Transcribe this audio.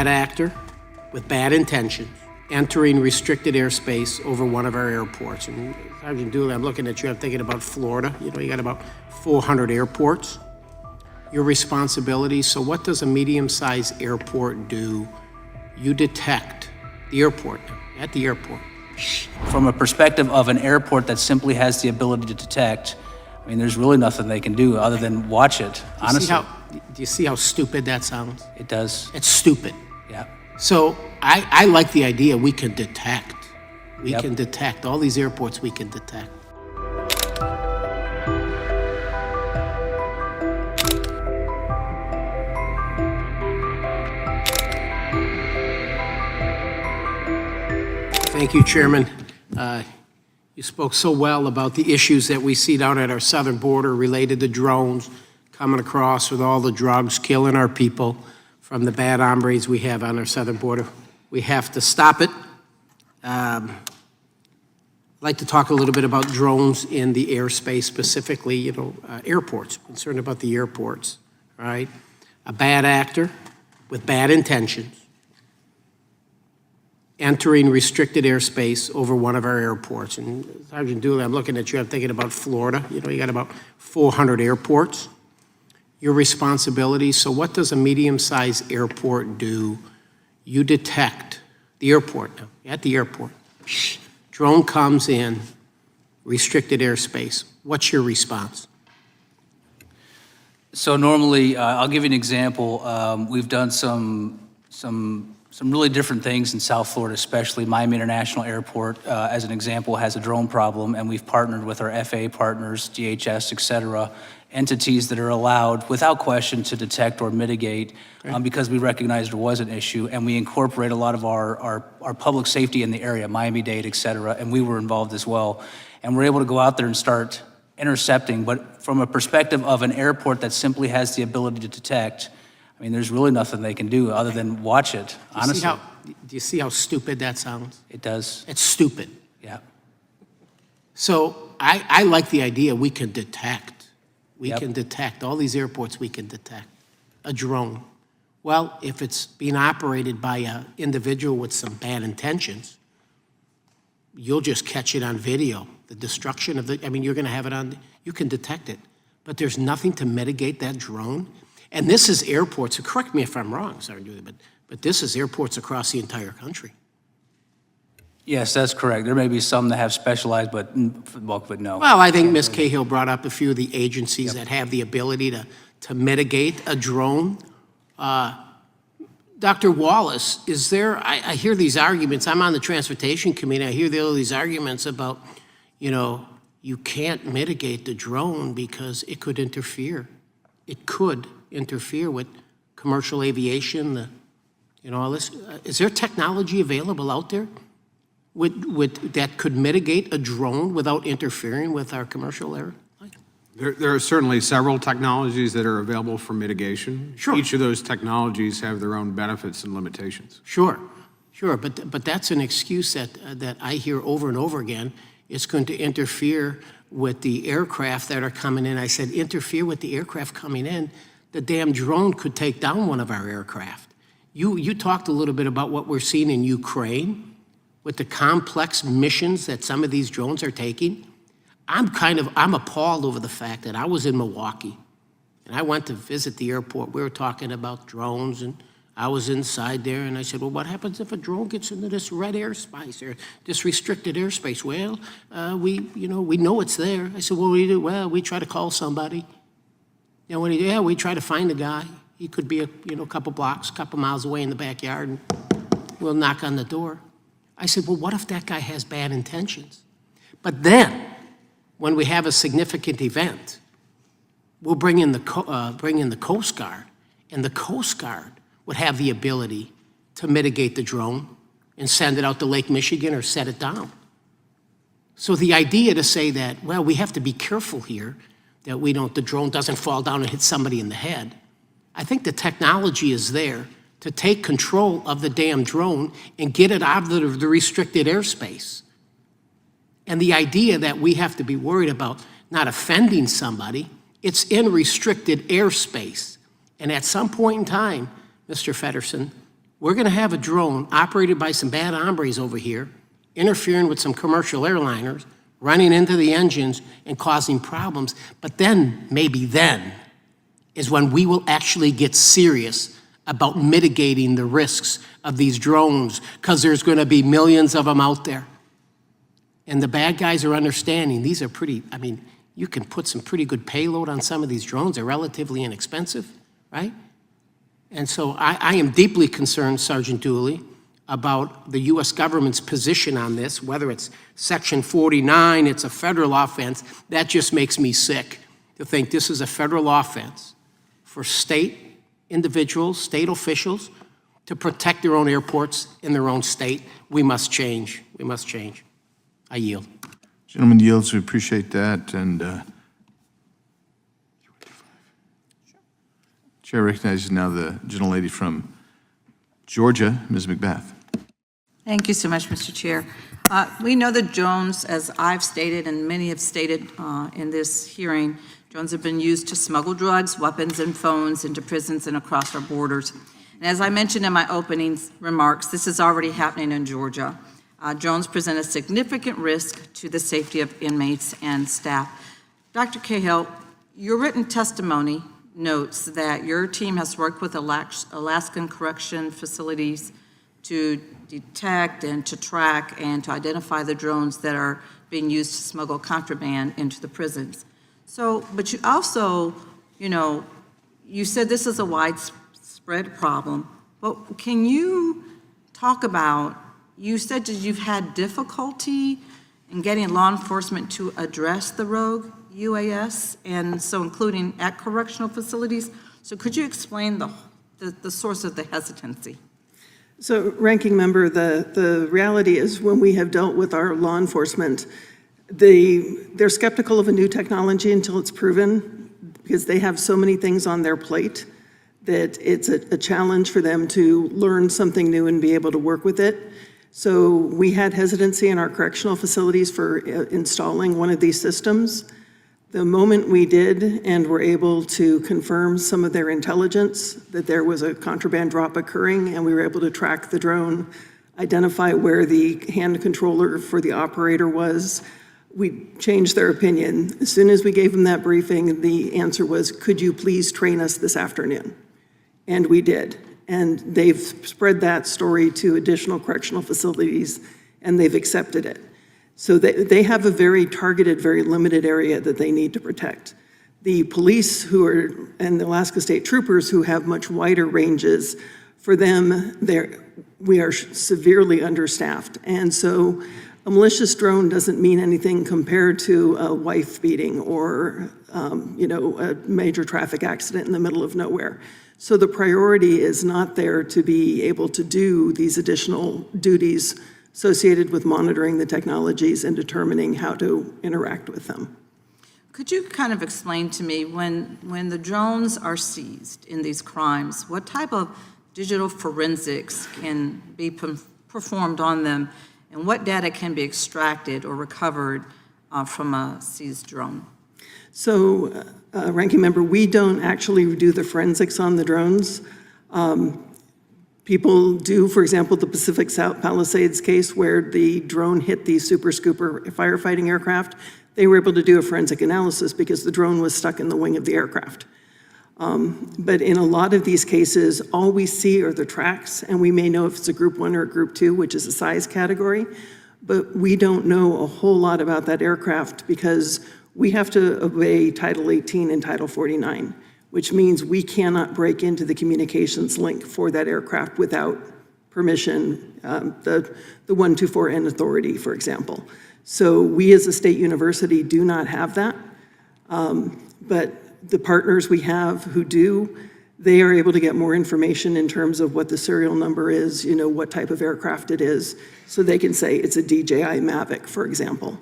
bad actor with bad intentions entering restricted airspace over one of our airports. And Sergeant Dooley, I'm looking at you, I'm thinking about Florida. You know, you got about 400 airports. Your responsibility, so what does a medium-sized airport do? You detect the airport, at the airport. From a perspective of an airport that simply has the ability to detect, I mean, there's really nothing they can do other than watch it, honestly. Do you see how stupid that sounds? It does. It's stupid. Yeah. So I like the idea we can detect. We Yep. can detect. All these airports we can detect. Thank you, Chairman. You spoke so well about the issues that we see down at our southern border related to drones coming across with all the drugs, killing our people from the bad hombres we have on our southern border. We have to stop it. I'd like to talk a little bit about drones in the airspace, specifically, airports, concerned about the airports, right? A bad actor with bad intentions entering restricted airspace over one of our airports. And Sergeant Dooley, I'm looking at you, I'm thinking about Florida. You know, you got about 400 airports. Your responsibility, so what does a medium-sized airport do? You detect the airport, at the airport. Drone comes in, restricted airspace. What's your response? So normally, I'll give you an example. We've done some really different things in South Florida, especially Miami International Airport, as an example, has a drone problem, and we've partnered with our FAA partners, DHS, et cetera, entities that are allowed, without question, to detect or mitigate, because we recognize there was an issue, and we incorporate a lot of our public safety in the area, Miami-Dade, et cetera, and we were involved as well. And we're able to go out there and start intercepting, but from a perspective of an airport that simply has the ability to detect, I mean, there's really nothing they can do other than watch it, honestly. Do you see how stupid that sounds? It does. It's stupid. Yeah. So I like the idea we can detect. We Yep. can detect. All these airports we can detect. A drone. Well, if it's being operated by an individual with some bad intentions, you'll just catch it on video. The destruction of you're going to have it on, you can detect it. But there's nothing to mitigate that drone. And this is airports, so correct me if I'm wrong, Sergeant Dooley, but this is airports across the entire country. Yes, that's correct. There may be some that have specialized, but for the bulk of it, no. Well, I think Ms. Cahill brought up a few of the agencies that have the ability to mitigate a drone. Dr. Wallace, is there, I hear these arguments, I'm on the Transportation Committee, I hear all these arguments about, you can't mitigate the drone because it could interfere. It could interfere with commercial aviation, all this. Is there technology available out there that could mitigate a drone without interfering with our commercial air? There are certainly several technologies that are available for mitigation. Sure. Each of those technologies have their own benefits and limitations. Sure, but that's an excuse that I hear over and over again. It's going to interfere with the aircraft that are coming in. I said, interfere with the aircraft coming in. The damn drone could take down one of our aircraft. You talked a little bit about what we're seeing in Ukraine with the complex missions that some of these drones are taking. I'm appalled over the fact that I was in Milwaukee and I went to visit the airport. We were talking about drones and I was inside there and I said, well, what happens if a drone gets into this red airspace or this restricted airspace? Well, we know it's there. I said, well, what do you do? Well, we try to call somebody. We try to find a guy. He could be a couple blocks, couple miles away in the backyard, and we'll knock on the door. I said, well, what if that guy has bad intentions? But then, when we have a significant event, we'll bring in the Coast Guard, and the Coast Guard would have the ability to mitigate the drone and send it out to Lake Michigan or set it down. So the idea to say that, well, we have to be careful here that the drone doesn't fall down and hit somebody in the head. I think the technology is there to take control of the damn drone and get it out of the restricted airspace. And the idea that we have to be worried about not offending somebody, it's in restricted airspace. And at some point in time, Mr. Feddersen, we're gonna have a drone operated by some bad hombres over here, interfering with some commercial airliners, running into the engines and causing problems. But then, maybe then, is when we will actually get serious about mitigating the risks of these drones, because there's gonna be millions of them out there. And the bad guys are understanding, these are pretty, I mean, you can put some pretty good payload on some of these drones. They're relatively inexpensive, right? And so I am deeply concerned, Sergeant Dooley, about the U.S. government's position on this, whether it's Section 49, it's a federal offense. That just makes me sick to think this is a federal offense for state individuals, state officials, to protect their own airports in their own state. We must change. We must change. I yield. Gentleman yields. We appreciate that. And Chair recognizes now the gentlelady from Georgia, Ms. McBath. Thank you so much, Mr. Chair. We know that drones, as I've stated and many have stated in this hearing, drones have been used to smuggle drugs, weapons, and phones into prisons and across our borders. And as I mentioned in my opening remarks, this is already happening in Georgia. Drones present a significant risk to the safety of inmates and staff. Dr. Cahill, your written testimony notes that your team has worked with Alaskan correction facilities to detect and to track and to identify the drones that are being used to smuggle contraband into the prisons. So, but you also, you said this is a widespread problem, but can you talk about, you said that you've had difficulty in getting law enforcement to address the rogue UAS, and so including at correctional facilities. So could you explain the source of the hesitancy? So, Ranking Member, the reality is when we have dealt with our law enforcement, they're skeptical of a new technology until it's proven, because they have so many things on their plate that it's a challenge for them to learn something new and be able to work with it. So we had hesitancy in our correctional facilities for installing one of these systems. The moment we did and were able to confirm some of their intelligence that there was a contraband drop occurring, and we were able to track the drone, identify where the hand controller for the operator was, we changed their opinion. As soon as we gave them that briefing, the answer was, could you please train us this afternoon? And we did. And they've spread that story to additional correctional facilities, and they've accepted it. So they have a very targeted, very limited area that they need to protect. The police and the Alaska State Troopers who have much wider ranges, for them, we are severely understaffed. And so a malicious drone doesn't mean anything compared to a wife beating or a major traffic accident in the middle of nowhere. So the priority is not there to be able to do these additional duties associated with monitoring the technologies and determining how to interact with them. Could you kind of explain to me, when the drones are seized in these crimes, what type of digital forensics can be performed on them, and what data can be extracted or recovered from a seized drone? So, Ranking Member, we don't actually do the forensics on the drones. People do, for example, the Pacific South Palisades case where the drone hit the Super Scooper firefighting aircraft. They were able to do a forensic analysis because the drone was stuck in the wing of the aircraft. But in a lot of these cases, all we see are the tracks, and we may know if it's a Group 1 or a Group 2, which is a size category, but we don't know a whole lot about that aircraft because we have to obey Title 18 and Title 49. Which means we cannot break into the communications link for that aircraft without permission, the 124N authority, for example. So we as a state university do not have that, but the partners we have who do, they are able to get more information in terms of what the serial number is, what type of aircraft it is, so they can say it's a DJI Mavic, for example.